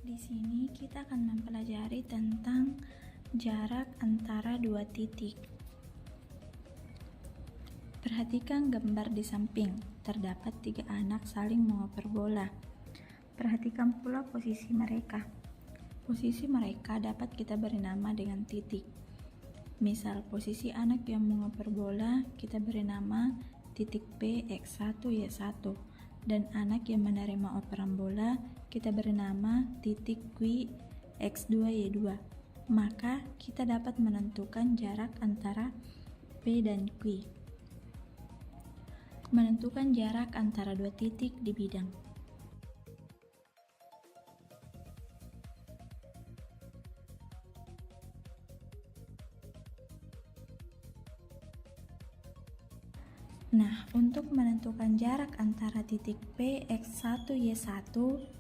Di sini kita akan mempelajari tentang jarak antara dua titik. Perhatikan gambar di samping. Terdapat 3 anak saling mengoper bola. Perhatikan pula posisi mereka. Posisi mereka dapat kita beri nama dengan titik. Misal, posisi anak yang mengoper bola kita beri nama titik P X1 Y1, dan anak yang menerima operan bola kita beri nama titik Q X2 Y2. Maka kita dapat menentukan jarak antara P dan Q. Menentukan jarak antara dua titik di bidang. Nah, untuk menentukan jarak antara titik P X1 Y1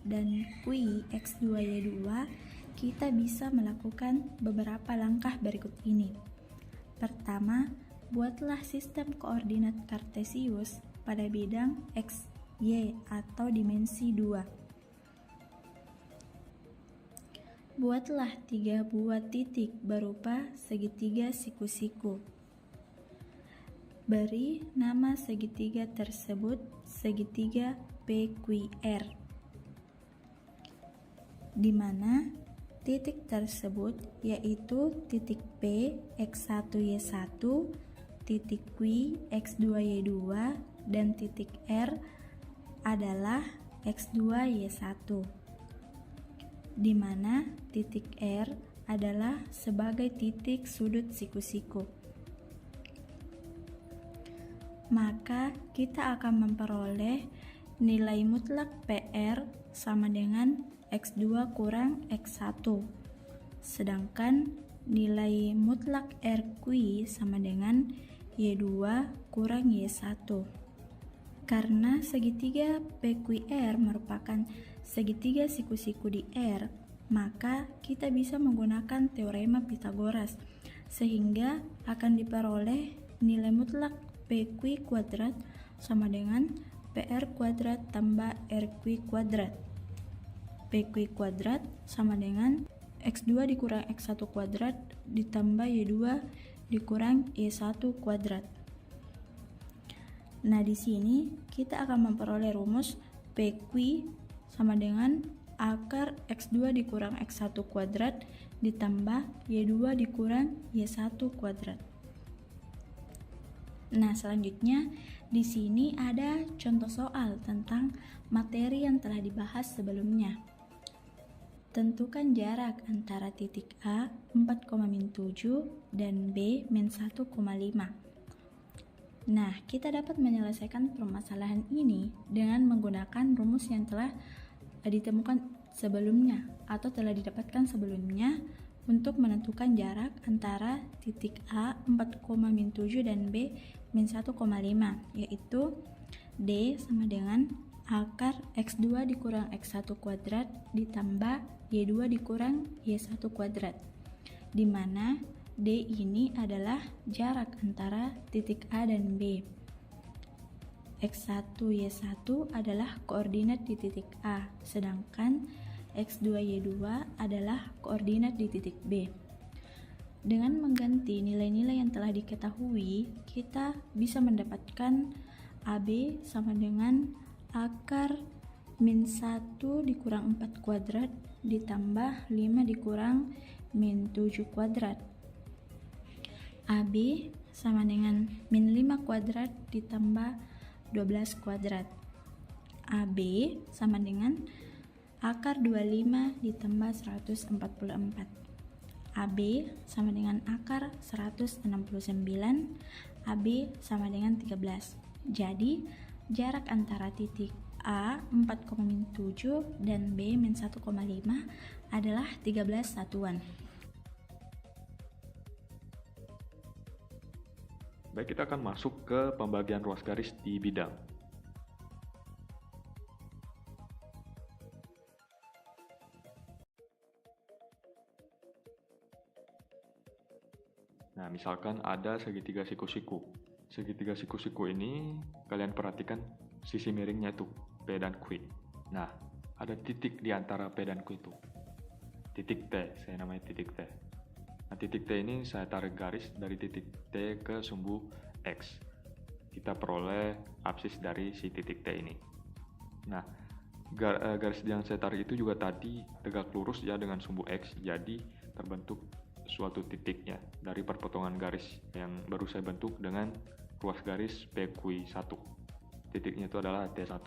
dan Q X2 Y2, kita bisa melakukan beberapa langkah berikut ini. Pertama, buatlah sistem koordinat kartesius pada bidang X, Y atau dimensi 2. Buatlah 3 buah titik berupa segitiga siku-siku. Beri nama segitiga tersebut segitiga PQR, di mana titik tersebut yaitu titik P X1 Y1, titik Q X2 Y2, dan titik R adalah X2 Y1, di mana titik R adalah sebagai titik sudut siku-siku. Maka kita akan memperoleh nilai mutlak PR sama dengan X2 kurang X1, sedangkan nilai mutlak RQ sama dengan Y2 kurang Y1. Karena segitiga PQR merupakan segitiga siku-siku di R, maka kita bisa menggunakan teorema Pythagoras, sehingga akan diperoleh nilai mutlak PQ kuadrat sama dengan PR kuadrat tambah RQ kuadrat. PQ kuadrat sama dengan X2 dikurang X1 kuadrat ditambah Y2 dikurang Y1 kuadrat. Nah, di sini kita akan memperoleh rumus PQ sama dengan akar X2 dikurang X1 kuadrat ditambah Y2 dikurang Y1 kuadrat. Nah, selanjutnya di sini ada contoh soal tentang materi yang telah dibahas sebelumnya. Tentukan jarak antara titik A 4,7 dan B -1,5. Nah, kita dapat menyelesaikan permasalahan ini dengan menggunakan rumus yang telah ditemukan sebelumnya atau telah didapatkan sebelumnya untuk menentukan jarak antara titik A 4,7 dan B -1,5, yaitu D sama dengan akar X2 dikurang X1 kuadrat ditambah Y2 dikurang Y1 kuadrat, di mana D ini adalah jarak antara titik A dan B. X1 Y1 adalah koordinat di titik A, sedangkan X2 Y2 adalah koordinat di titik B. Dengan mengganti nilai-nilai yang telah diketahui, kita bisa mendapatkan AB sama dengan akar -1 dikurang 4 kuadrat ditambah 5 dikurang -7 kuadrat. AB sama dengan -5 kuadrat ditambah 12 kuadrat. AB sama dengan akar 25 ditambah 144. AB sama dengan akar 169, AB sama dengan 13. Jadi, jarak antara titik A 4,7 dan B -1,5 adalah 13 satuan. Baik, kita akan masuk ke pembagian ruas garis di bidang. Nah, misalkan ada segitiga siku-siku. Segitiga siku-siku ini kalian perhatikan sisi miringnya itu P dan Q. Nah, ada titik di antara P dan Q itu. Titik T, saya namanya titik T. Nah, titik T ini saya tarik garis dari titik T ke sumbu X. Kita peroleh absis dari si titik T ini. Nah, garis yang saya tarik itu juga tadi tegak lurus ya dengan sumbu X, jadi terbentuk suatu titiknya dari perpotongan garis yang baru saya bentuk dengan ruas garis PQ1. Titiknya itu adalah T1.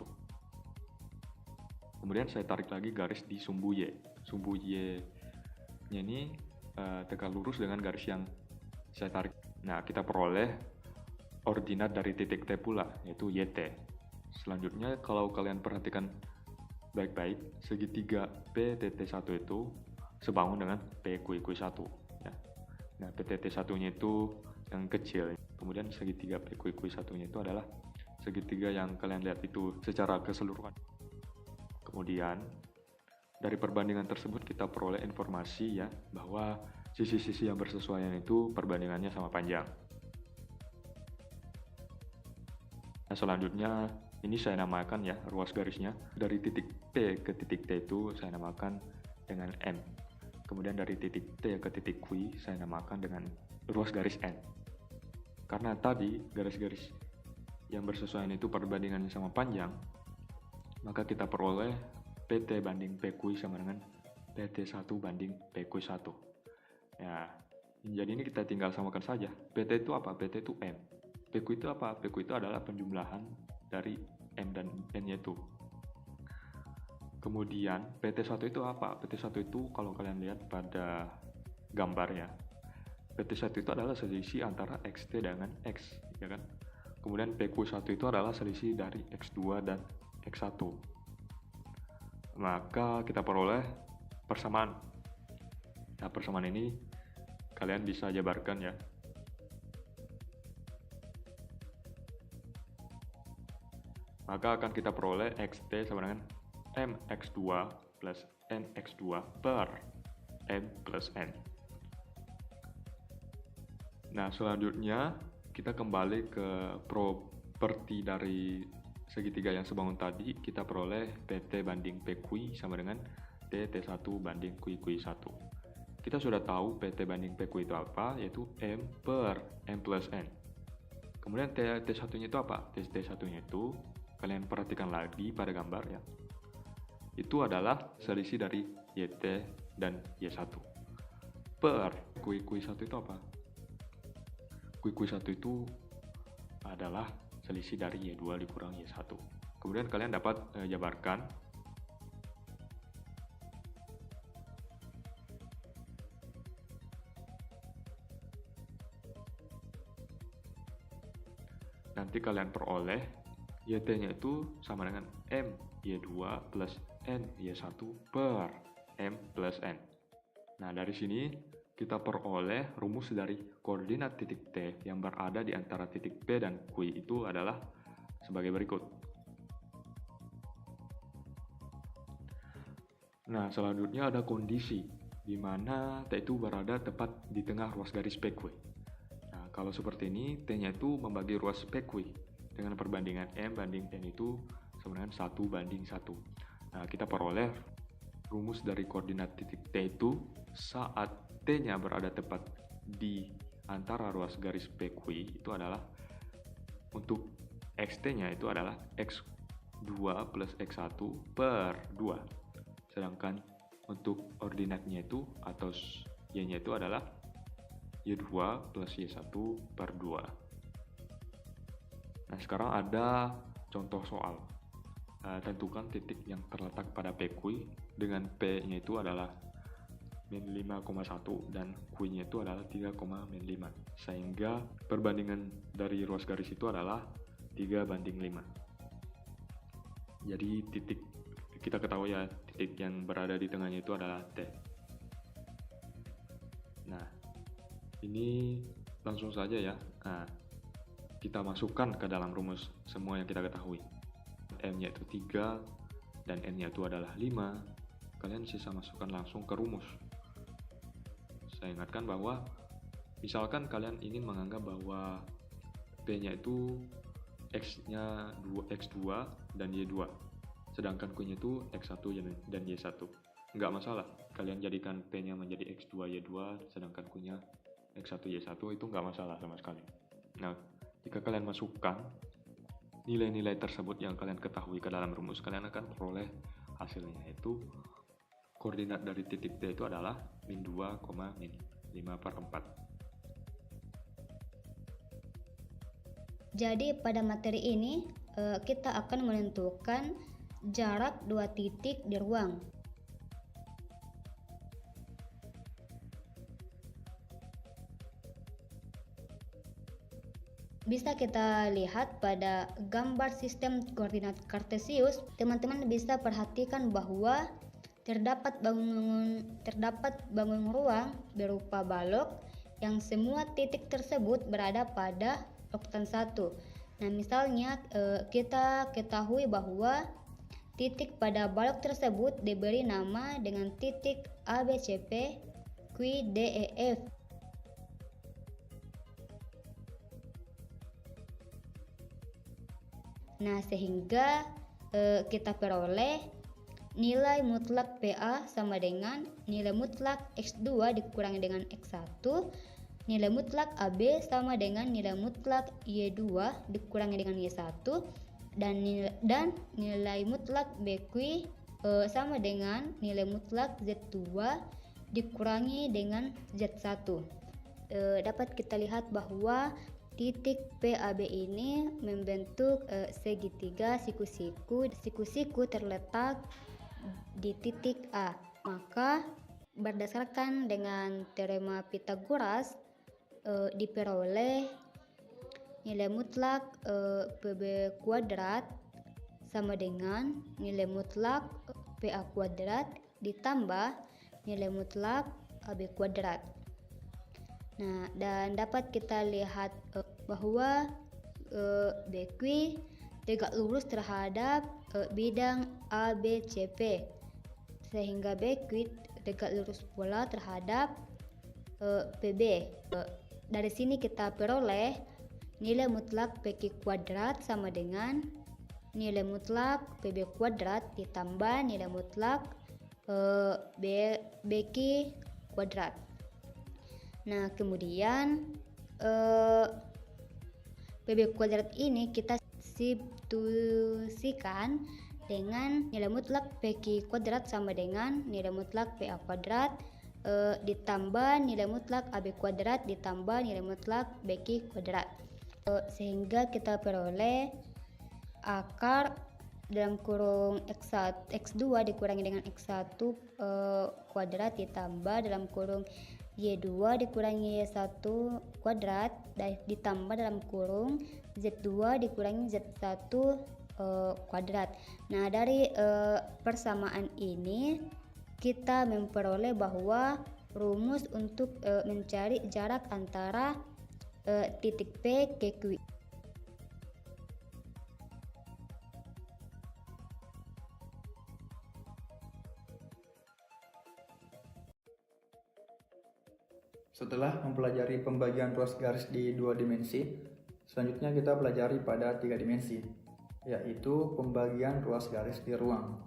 Kemudian saya tarik lagi garis di sumbu Y. Sumbu Y-nya ini tegak lurus dengan garis yang saya tarik. Nah, kita peroleh ordinat dari titik T pula, yaitu YT. Selanjutnya, kalau kalian perhatikan baik-baik, segitiga PTT1 itu sebangun dengan PQQ1. Ya. Nah, PTT1-nya itu yang kecil. Kemudian segitiga PQQ1-nya itu adalah segitiga yang kalian lihat itu secara keseluruhan. Kemudian, dari perbandingan tersebut kita peroleh informasi ya bahwa sisi-sisi yang bersesuaian itu perbandingannya sama panjang. Nah, selanjutnya ini saya namakan ya ruas garisnya. Dari titik P ke titik T itu saya namakan dengan M. Kemudian dari titik T ke titik Q saya namakan dengan ruas garis N. Karena tadi garis-garis yang bersesuaian itu perbandingannya sama panjang, maka kita peroleh PT banding PQ sama dengan PT1 banding PQ1. Ya, jadi ini kita tinggal samakan saja. PT itu apa? PT itu M. PQ itu apa? PQ itu adalah penjumlahan dari M dan N-nya itu. Kemudian PT1 itu apa? PT1 itu kalau kalian lihat pada gambarnya, PT1 itu adalah selisih antara XT dengan X, ya kan? Kemudian PQ1 itu adalah selisih dari X2 dan X1. Maka kita peroleh persamaan. Nah, persamaan ini kalian bisa jabarkan ya. Maka akan kita peroleh XT sama dengan MX2 plus NX2 per M plus N. Nah, selanjutnya kita kembali ke properti dari segitiga yang sebangun tadi. Kita peroleh PT banding PQ sama dengan TT1 banding QQ1. Kita sudah tahu PT banding PQ itu apa, yaitu M per M plus N. Kemudian T1-nya itu apa? T1-nya itu, kalian perhatikan lagi pada gambar ya, itu adalah selisih dari YT dan Y1 per QQ1 itu apa? QQ1 itu adalah selisih dari Y2 dikurang Y1. Kemudian kalian dapat jabarkan nanti kalian peroleh YT-nya itu sama dengan M Y2 plus N Y1 per M plus N. Nah, dari sini kita peroleh rumus dari koordinat titik T yang berada di antara titik P dan Q itu adalah sebagai berikut. Nah, selanjutnya ada kondisi di mana T itu berada tepat di tengah ruas garis PQ. Nah, kalau seperti ini, T-nya itu membagi ruas PQ dengan perbandingan M banding N itu sama dengan 1 banding 1. Nah, kita peroleh rumus dari koordinat titik T itu saat T-nya berada tepat di antara ruas garis PQ itu adalah untuk XT-nya itu adalah X2 plus X1 per 2. Sedangkan untuk ordinatnya itu atau Y-nya itu adalah Y2 plus Y1 per 2. Nah, sekarang ada contoh soal. Tentukan titik yang terletak pada PQ dengan P-nya itu adalah min 5,1 dan Q-nya itu adalah 3,5. Sehingga perbandingan dari ruas garis itu adalah 3 banding 5. Jadi titik kita ketahui ya, titik yang berada di tengahnya itu adalah T. Nah, ini langsung saja ya. Nah, kita masukkan ke dalam rumus semua yang kita ketahui. M-nya itu 3 dan N-nya itu adalah 5. Kalian bisa masukkan langsung ke rumus. Saya ingatkan bahwa misalkan kalian ingin menganggap bahwa P-nya itu X-nya X2 dan Y2. sedangkan Q-nya itu X1 dan Y1. Nggak masalah, kalian jadikan P-nya menjadi X2, Y2, sedangkan Q-nya X1, Y1, itu nggak masalah sama sekali. Nah, jika kalian masukkan nilai-nilai tersebut yang kalian ketahui ke dalam rumus, kalian akan peroleh hasilnya, yaitu koordinat dari titik T itu adalah min 2, min 5/4. Jadi pada materi ini kita akan menentukan jarak dua titik di ruang. Bisa kita lihat pada gambar sistem koordinat Kartesius, teman-teman bisa perhatikan bahwa terdapat bangun ruang berupa balok yang semua titik tersebut berada pada oktan 1. Nah, misalnya kita ketahui bahwa titik pada balok tersebut diberi nama dengan titik A, B, C, P, Q, D, E, F. Nah, sehingga kita peroleh nilai mutlak PA sama dengan nilai mutlak X2 dikurangi dengan X1, nilai mutlak AB sama dengan nilai mutlak Y2 dikurangi dengan Y1, dan nilai mutlak BQ sama dengan nilai mutlak Z2 dikurangi dengan Z1. Dapat kita lihat bahwa titik PAB ini membentuk segitiga siku-siku terletak di titik A. Maka berdasarkan dengan teorema Pythagoras diperoleh nilai mutlak PB kuadrat sama dengan nilai mutlak PA kuadrat ditambah nilai mutlak AB kuadrat. Nah, dan dapat kita lihat bahwa BQ tegak lurus terhadap bidang ABCP, sehingga BQ tegak lurus pula terhadap PB. Dari sini kita peroleh nilai mutlak PQ kuadrat sama dengan nilai mutlak PB kuadrat ditambah nilai mutlak BQ kuadrat. Nah, kemudian PB kuadrat ini kita substitusikan dengan nilai mutlak PQ kuadrat sama dengan nilai mutlak PA kuadrat ditambah nilai mutlak AB kuadrat ditambah nilai mutlak BQ kuadrat, sehingga kita peroleh akar dalam kurung X2 dikurangi dengan X1 kuadrat ditambah dalam kurung Y2 dikurangi Y1 kuadrat ditambah dalam kurung Z2 dikurangi Z1 kuadrat. Nah, dari persamaan ini kita memperoleh bahwa rumus untuk mencari jarak antara titik P ke Q. Setelah mempelajari pembagian ruas garis di 2 dimensi, selanjutnya kita pelajari pada 3 dimensi, yaitu pembagian ruas garis di ruang.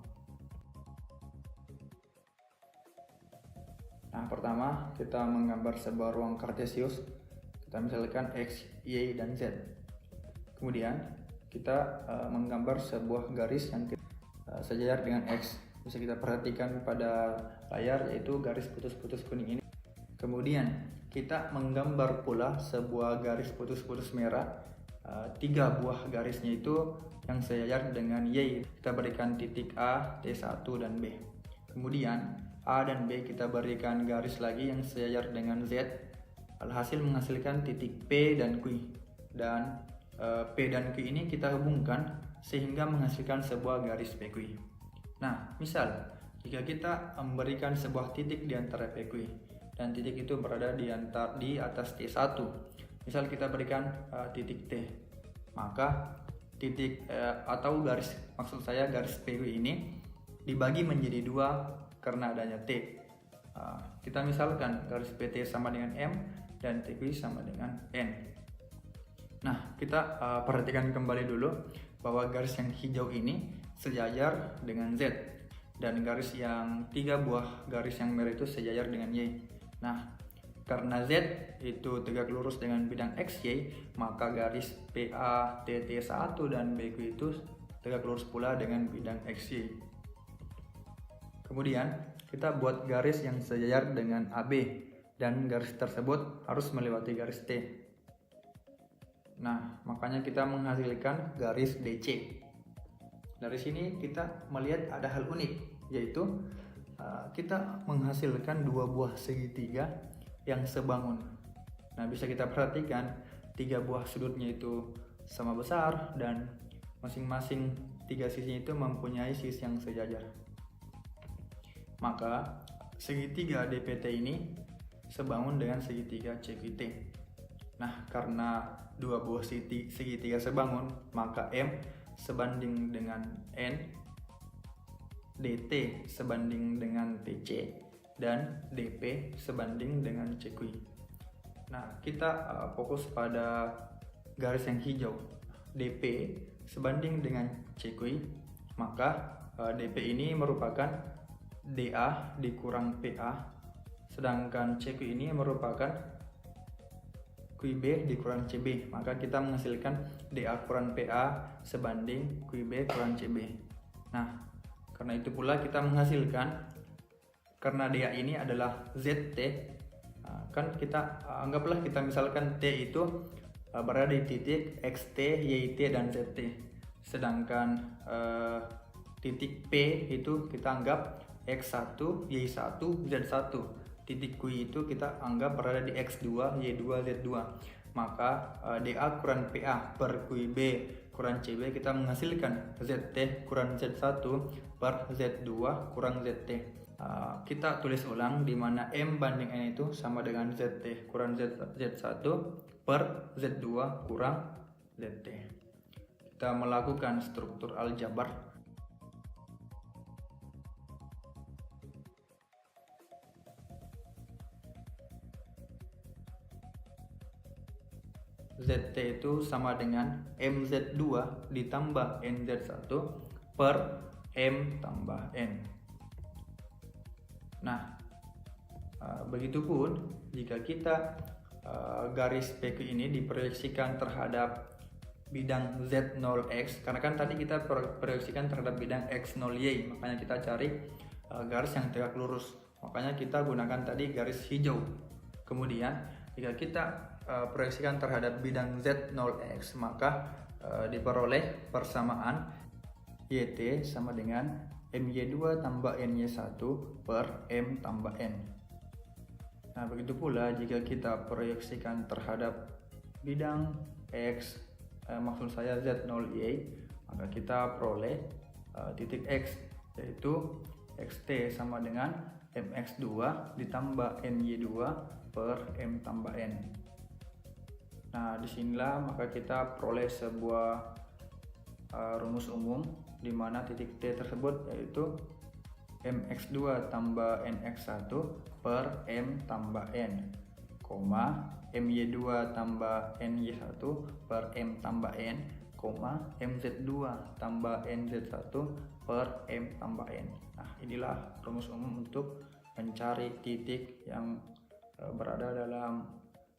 Nah, pertama kita menggambar sebuah ruang Kartesius. Kita misalkan X, Y, dan Z. Kemudian kita menggambar sebuah garis yang sejajar dengan X. Bisa kita perhatikan pada layar, yaitu garis putus-putus kuning ini. Kemudian kita menggambar pula sebuah garis putus-putus merah, 3 buah garisnya itu yang sejajar dengan Y. Kita berikan titik A, T1, dan B. Kemudian A dan B kita berikan garis lagi yang sejajar dengan Z. Alhasil menghasilkan titik P dan Q. Dan P dan Q ini kita hubungkan sehingga menghasilkan sebuah garis PQ. Nah, misal jika kita memberikan sebuah titik di antara PQ dan titik itu berada di atas T1. Misal kita berikan titik T, maka titik atau garis, maksud saya garis PQ ini dibagi menjadi 2 karena adanya T. Kita misalkan garis PT sama dengan M dan TQ sama dengan N. Nah, kita perhatikan kembali dulu bahwa garis yang hijau ini sejajar dengan Z, dan garis yang 3 buah garis yang merah itu sejajar dengan Y. Nah, karena Z itu tegak lurus dengan bidang XY, maka garis PA TT1 dan BQ itu tegak lurus pula dengan bidang XY. Kemudian kita buat garis yang sejajar dengan AB, dan garis tersebut harus melewati garis T. Nah, makanya kita menghasilkan garis DC. Dari sini kita melihat ada hal unik, yaitu kita menghasilkan 2 buah segitiga yang sebangun. Nah, bisa kita perhatikan 3 buah sudutnya itu sama besar, dan masing-masing 3 sisinya itu mempunyai sisi yang sejajar. Maka segitiga DPT ini sebangun dengan segitiga CQT. Nah, karena 2 buah segitiga sebangun, maka M sebanding dengan N, DT sebanding dengan TC, dan DP sebanding dengan CQ. Nah, kita fokus pada garis yang hijau. DP sebanding dengan CQ, maka DP ini merupakan DA dikurang PA, sedangkan CQ ini merupakan QB dikurang CB, maka kita menghasilkan DA kurang PA sebanding QB kurang CB. Nah, karena itu pula kita menghasilkan, karena DA ini adalah ZT, kan kita anggaplah kita misalkan T itu berada di titik XT, YT, dan ZT, sedangkan titik P itu kita anggap X1, Y1, Z1. Titik Q itu kita anggap berada di X2, Y2, Z2. Maka DA kurang PA per QB kurang CB kita menghasilkan ZT kurang Z1 per Z2 kurang ZT. Kita tulis ulang, di mana M banding N itu sama dengan ZT kurang Z1 per Z2 kurang ZT. Kita melakukan struktur aljabar. ZT itu sama dengan MZ2 ditambah NZ1 per M tambah N. Nah, begitupun jika kita garis PQ ini diproyeksikan terhadap bidang Z0X, karena kan tadi kita proyeksikan terhadap bidang X0Y, makanya kita cari garis yang tegak lurus, makanya kita gunakan tadi garis hijau. Kemudian jika kita proyeksikan terhadap bidang Z0X, maka diperoleh persamaan YT sama dengan MY2 tambah NY1 per M tambah N. Nah, begitu pula jika kita proyeksikan terhadap bidang X, maksud saya Z0Y, maka kita peroleh titik X, yaitu XT sama dengan MX2 ditambah NY2 per M tambah N. Nah, disinilah maka kita peroleh sebuah rumus umum, di mana titik T tersebut yaitu MX2 tambah NX1 per M tambah N, MY2 tambah NY1 per M tambah N, MZ2 tambah NZ1 per M tambah N. Nah, inilah rumus umum untuk mencari titik yang berada dalam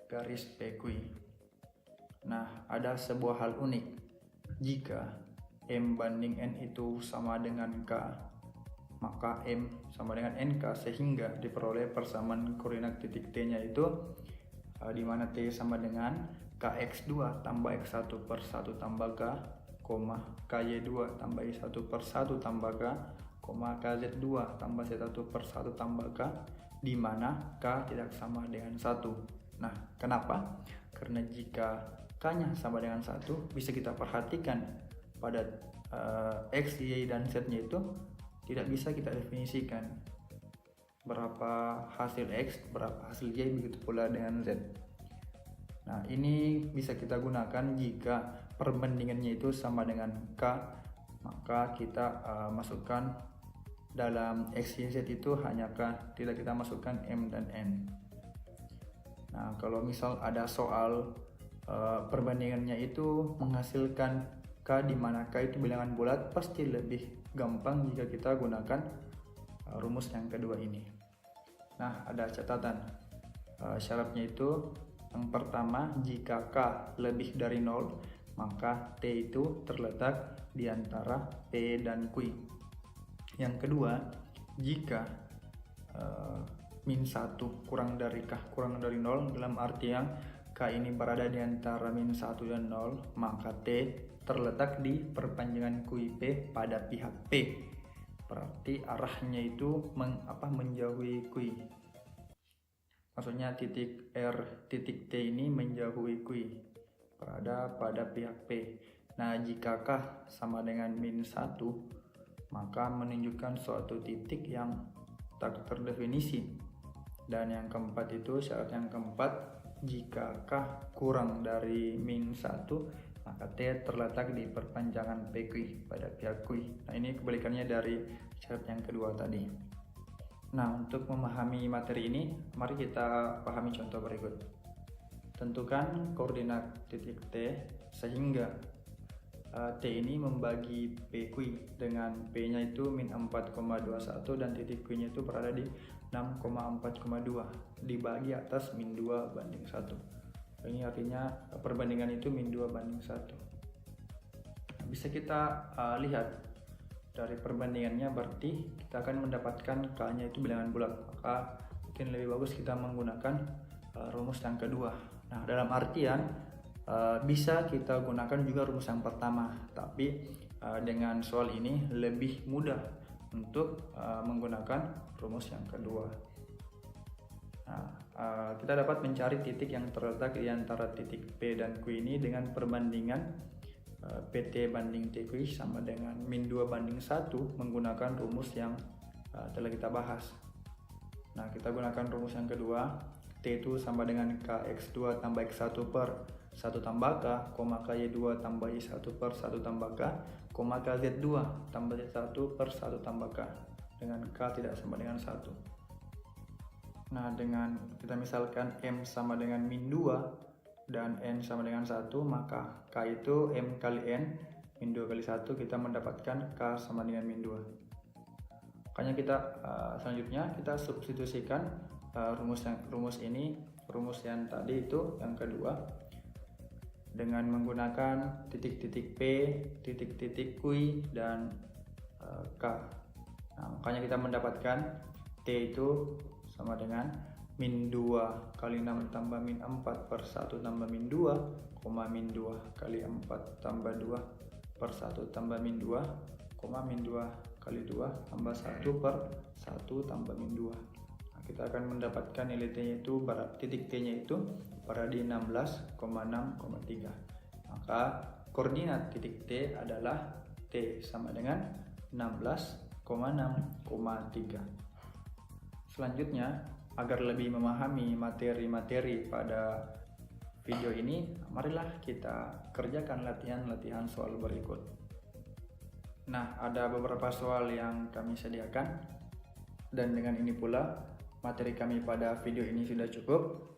garis PQ. Nah, ada sebuah hal unik. Jika M banding N itu sama dengan K, maka M sama dengan NK, sehingga diperoleh persamaan koordinat titik T-nya itu di mana T sama dengan KX2 tambah X1 per 1 tambah K, KY2 tambah Y1 per 1 tambah K, KZ2 tambah Z1 per 1 tambah K, di mana K tidak sama dengan 1. Nah, kenapa? Karena jika K-nya sama dengan 1, bisa kita perhatikan pada X, Y, dan Z-nya itu tidak bisa kita definisikan berapa hasil X, berapa hasil Y, begitu pula dengan Z. Nah, ini bisa kita gunakan jika perbandingannya itu sama dengan K, maka kita masukkan dalam X, Y, Z itu hanya K, tidak kita masukkan M dan N. Nah, kalau misal ada soal perbandingannya itu menghasilkan K di mana K itu bilangan bulat, pasti lebih gampang jika kita gunakan rumus yang kedua ini. Nah, ada catatan. Syaratnya itu yang pertama, jika K lebih dari 0, maka T itu terletak di antara P dan Q. Yang kedua, jika min 1 kurang dari K kurang dari 0, dalam artian K ini berada di antara min 1 dan 0, maka T terletak di perpanjangan QP pada pihak P. Berarti arahnya itu menjauhi Q. Maksudnya titik R titik T ini menjauhi Q, berada pada pihak P. Nah, jika K sama dengan min 1, maka menunjukkan suatu titik yang tak terdefinisi. Dan yang keempat itu, syarat yang keempat, jika K kurang dari min 1, maka T terletak di perpanjangan PQ pada pihak Q. Nah, ini kebalikannya dari syarat yang kedua tadi. Nah, untuk memahami materi ini, mari kita pahami contoh berikut. Tentukan koordinat titik T sehingga T ini membagi PQ dengan P-nya itu min 4,21 dan titik Q-nya itu berada di 6,4,2 dibagi atas min 2 banding 1. Ini artinya perbandingan itu min 2 banding 1. Bisa kita lihat dari perbandingannya, berarti kita akan mendapatkan K-nya itu bilangan bulat. Maka mungkin lebih bagus kita menggunakan rumus yang kedua. Nah, dalam artian bisa kita gunakan juga rumus yang pertama, tapi dengan soal ini lebih mudah untuk menggunakan rumus yang kedua. Nah, kita dapat mencari titik yang terletak di antara titik P dan Q ini dengan perbandingan PT banding TQ sama dengan min 2 banding 1 menggunakan rumus yang telah kita bahas. Nah, kita gunakan rumus yang kedua. T itu sama dengan KX2 tambah X1 per 1 tambah K, KY2 tambah Y1 per 1 tambah K, KZ2 tambah Z1 per 1 tambah K, dengan K tidak sama dengan 1. Nah, dengan kita misalkan M sama dengan min 2 dan N sama dengan 1, maka K itu M kali N, min 2 kali 1, kita mendapatkan K sama dengan min 2. Makanya kita selanjutnya kita substitusikan rumus yang tadi itu yang kedua dengan menggunakan titik-titik P, titik-titik Q dan K. Nah, makanya kita mendapatkan T itu sama dengan min 2 kali 6 tambah min 4 per 1 tambah min 2, min 2 kali 4 tambah 2 per 1 tambah min 2, min 2 kali 2 tambah 1 per 1 tambah min 2. Nah, kita akan mendapatkan nilai T-nya itu, titik T-nya itu berada di 16,6,3. Maka koordinat titik T adalah T sama dengan 16,6,3. Selanjutnya, agar lebih memahami materi-materi pada video ini, marilah kita kerjakan latihan-latihan soal berikut. Nah, ada beberapa soal yang kami sediakan, dan dengan ini pula materi kami pada video ini sudah cukup.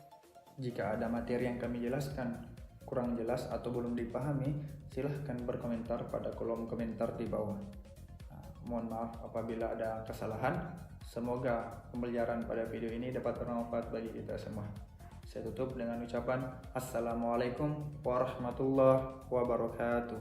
Jika ada materi yang kami jelaskan kurang jelas atau belum dipahami, silahkan berkomentar pada kolom komentar di bawah. Nah, mohon maaf apabila ada kesalahan. Semoga pembelajaran pada video ini dapat bermanfaat bagi kita semua. Saya tutup dengan ucapan Assalamualaikum warahmatullahi wabarakatuh.